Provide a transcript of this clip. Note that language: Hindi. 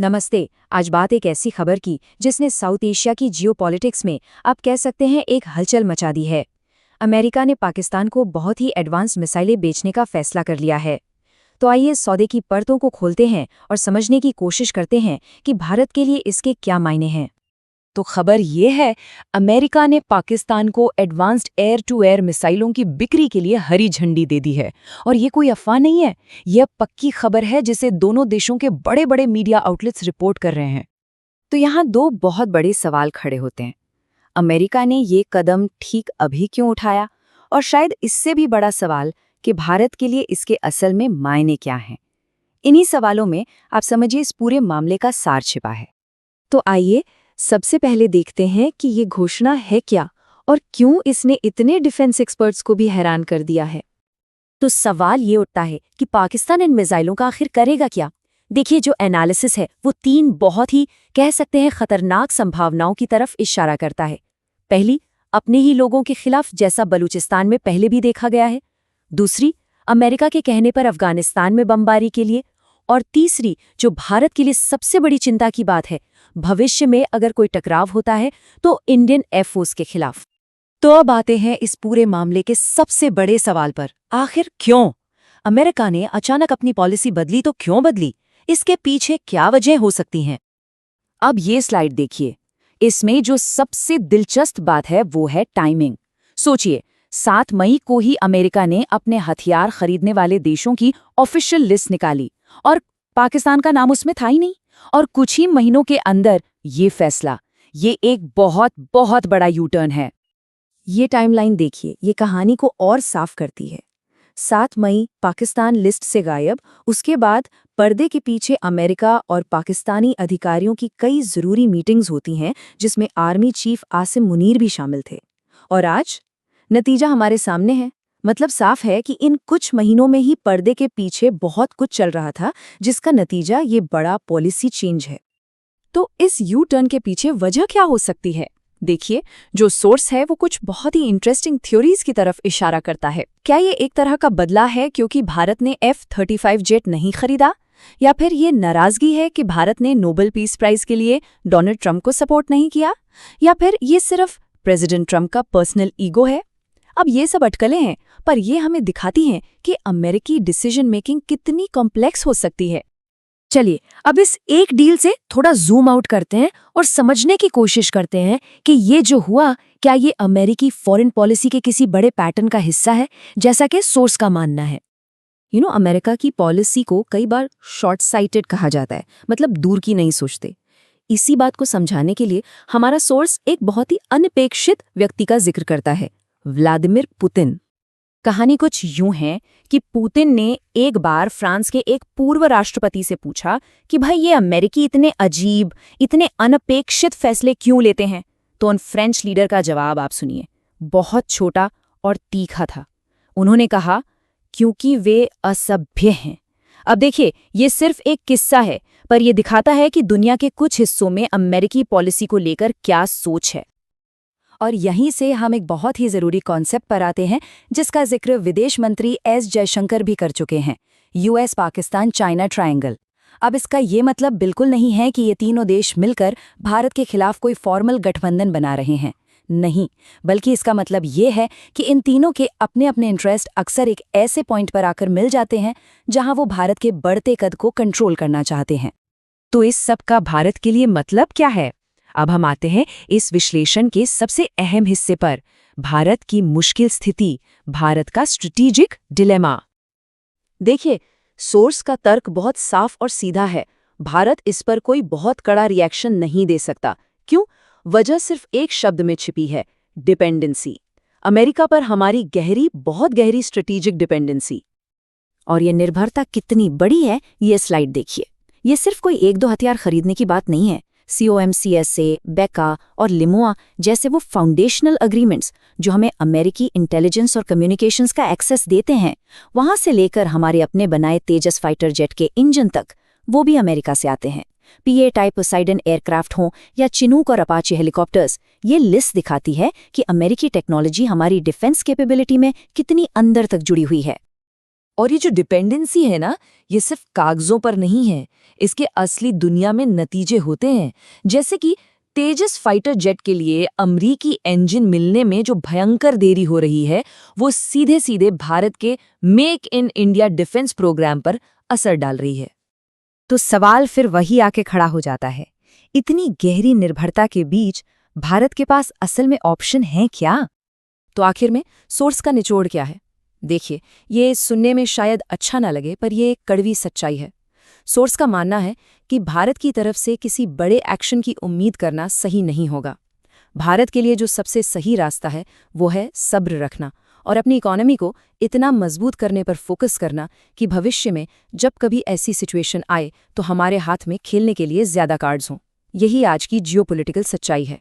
नमस्ते। आज बात एक ऐसी खबर की जिसने साउथ एशिया की जियोपॉलिटिक्स में आप कह सकते हैं एक हलचल मचा दी है। अमेरिका ने पाकिस्तान को बहुत ही एडवांस मिसाइलें बेचने का फैसला कर लिया है। तो आइए सौदे की परतों को खोलते हैं और समझने की कोशिश करते हैं कि भारत के लिए इसके क्या मायने हैं। तो खबर ये है, अमेरिका ने पाकिस्तान को एडवांस्ड एयर टू एयर मिसाइलों की बिक्री के लिए हरी झंडी दे दी है। और ये कोई अफवाह नहीं है, यह पक्की खबर है जिसे दोनों देशों के बड़े बड़े मीडिया आउटलेट्स रिपोर्ट कर रहे हैं। तो यहाँ दो बहुत बड़े सवाल खड़े होते हैं। अमेरिका ने ये कदम ठीक अभी क्यों उठाया, और शायद इससे भी बड़ा सवाल कि भारत के लिए इसके असल में मायने क्या हैं। इन्हीं सवालों में आप समझिए इस पूरे मामले का सार छिपा है। तो आइए सबसे पहले देखते हैं कि ये घोषणा है क्या और क्यों इसने इतने डिफेंस एक्सपर्ट्स को भी हैरान कर दिया है। तो सवाल ये उठता है कि पाकिस्तान इन मिसाइलों का आखिर करेगा क्या। देखिए, जो एनालिसिस है वो तीन बहुत ही कह सकते हैं खतरनाक संभावनाओं की तरफ इशारा करता है। पहली, अपने ही लोगों के खिलाफ, जैसा बलूचिस्तान में पहले भी देखा गया है। दूसरी, अमेरिका के कहने पर अफगानिस्तान में बमबारी के लिए। और तीसरी, जो भारत के लिए सबसे बड़ी चिंता की बात है, भविष्य में अगर कोई टकराव होता है तो इंडियन एयरफोर्स के खिलाफ। तो अब आते हैं इस पूरे मामले के सबसे बड़े सवाल पर, आखिर क्यों अमेरिका ने अचानक अपनी पॉलिसी बदली? तो क्यों बदली, इसके पीछे क्या वजह हो सकती हैं? अब ये स्लाइड देखिए। इसमें जो सबसे दिलचस्प बात है वो है टाइमिंग। सोचिए, 7 मई को ही अमेरिका ने अपने हथियार खरीदने वाले देशों की ऑफिशियल लिस्ट निकाली और पाकिस्तान का नाम उसमें था ही नहीं। और कुछ ही महीनों के अंदर ये फैसला, ये एक बहुत बहुत बड़ा यू टर्न है। ये टाइमलाइन देखिए, ये कहानी को और साफ करती है। 7 मई पाकिस्तान लिस्ट से गायब, उसके बाद पर्दे के पीछे अमेरिका और पाकिस्तानी अधिकारियों की कई जरूरी मीटिंग्स होती हैं जिसमें आर्मी चीफ आसिम मुनीर भी शामिल थे। और आज नतीजा हमारे सामने है। मतलब साफ है कि इन कुछ महीनों में ही पर्दे के पीछे बहुत कुछ चल रहा था, जिसका नतीजा ये बड़ा पॉलिसी चेंज है। तो इस यू टर्न के पीछे वजह क्या हो सकती है? देखिए, जो सोर्स है वो कुछ बहुत ही इंटरेस्टिंग थ्योरीज की तरफ इशारा करता है। क्या ये एक तरह का बदला है क्योंकि भारत ने F-35 जेट नहीं खरीदा, या फिर ये नाराजगी है कि भारत ने नोबेल पीस प्राइज के लिए डोनाल्ड ट्रंप को सपोर्ट नहीं किया, या फिर ये सिर्फ प्रेसिडेंट ट्रंप का पर्सनल ईगो है? अब ये सब अटकलें हैं, पर ये हमें दिखाती हैं कि अमेरिकी डिसीजन मेकिंग कितनी कॉम्प्लेक्स हो सकती है। चलिए अब इस एक डील से थोड़ा जूम आउट करते हैं और समझने की कोशिश करते हैं कि ये जो हुआ, क्या ये अमेरिकी फॉरेन पॉलिसी के किसी बड़े पैटर्न का हिस्सा है, जैसा कि सोर्स का मानना है। अमेरिका की पॉलिसी को कई बार शॉर्ट साइटेड कहा जाता है, मतलब दूर की नहीं सोचते। इसी बात को समझाने के लिए हमारा सोर्स एक बहुत ही अनपेक्षित व्यक्ति का जिक्र करता है, व्लादिमीर पुतिन। कहानी कुछ यूं है कि पुतिन ने एक बार फ्रांस के एक पूर्व राष्ट्रपति से पूछा कि भाई ये अमेरिकी इतने अजीब, इतने अनपेक्षित फैसले क्यों लेते हैं। तो उन फ्रेंच लीडर का जवाब आप सुनिए, बहुत छोटा और तीखा था। उन्होंने कहा, क्योंकि वे असभ्य हैं। अब देखिए, ये सिर्फ एक किस्सा है, पर यह दिखाता है कि दुनिया के कुछ हिस्सों में अमेरिकी पॉलिसी को लेकर क्या सोच है। और यहीं से हम एक बहुत ही जरूरी कॉन्सेप्ट पर आते हैं जिसका जिक्र विदेश मंत्री एस जयशंकर भी कर चुके हैं, यूएस पाकिस्तान चाइना ट्रायंगल। अब इसका ये मतलब बिल्कुल नहीं है कि ये तीनों देश मिलकर भारत के खिलाफ कोई फॉर्मल गठबंधन बना रहे हैं, नहीं, बल्कि इसका मतलब ये है कि इन तीनों के अपने अपने इंटरेस्ट अक्सर एक ऐसे पॉइंट पर आकर मिल जाते हैं जहां वो भारत के बढ़ते कद को कंट्रोल करना चाहते हैं। तो इस सब का भारत के लिए मतलब क्या है? अब हम आते हैं इस विश्लेषण के सबसे अहम हिस्से पर, भारत की मुश्किल स्थिति, भारत का स्ट्रेटेजिक डिलेमा। देखिए, सोर्स का तर्क बहुत साफ और सीधा है। भारत इस पर कोई बहुत कड़ा रिएक्शन नहीं दे सकता। क्यों? वजह सिर्फ एक शब्द में छिपी है, डिपेंडेंसी। अमेरिका पर हमारी गहरी, बहुत गहरी स्ट्रेटेजिक डिपेंडेंसी। और ये निर्भरता कितनी बड़ी है, ये स्लाइड देखिए। ये सिर्फ कोई 1-2 हथियार खरीदने की बात नहीं है। COMCSA, बेका और लिमोआ जैसे वो फाउंडेशनल अग्रीमेंट्स जो हमें अमेरिकी इंटेलिजेंस और कम्युनिकेशंस का एक्सेस देते हैं, वहां से लेकर हमारे अपने बनाए तेजस फाइटर जेट के इंजन तक, वो भी अमेरिका से आते हैं। PA टाइप पोसाइडन एयरक्राफ्ट हों या चिनूक और अपाचे हेलीकॉप्टर्स, ये लिस्ट दिखाती है कि अमेरिकी टेक्नोलॉजी हमारी डिफेंस कैपेबिलिटी में कितनी अंदर तक जुड़ी हुई है। और ये जो डिपेंडेंसी है ना, ये सिर्फ कागजों पर नहीं है, इसके असली दुनिया में नतीजे होते हैं। जैसे कि तेजस फाइटर जेट के लिए अमरीकी इंजन मिलने में जो भयंकर देरी हो रही है, वो सीधे सीधे भारत के make in India defence programme पर असर डाल रही है। तो सवाल फिर वही आके खड़ा हो जाता है, इतनी गहरी निर्भरता के बीच भारत के पास असल में ऑप्शन है क्या? तो आखिर में सोर्स का निचोड़ क्या है? देखिए, ये सुनने में शायद अच्छा ना लगे, पर यह एक कड़वी सच्चाई है। सोर्स का मानना है कि भारत की तरफ से किसी बड़े एक्शन की उम्मीद करना सही नहीं होगा। भारत के लिए जो सबसे सही रास्ता है वो है सब्र रखना और अपनी इकोनॉमी को इतना मजबूत करने पर फोकस करना कि भविष्य में जब कभी ऐसी सिचुएशन आए तो हमारे हाथ में खेलने के लिए ज्यादा कार्ड्स हों। यही आज की जियोपॉलिटिकल सच्चाई है।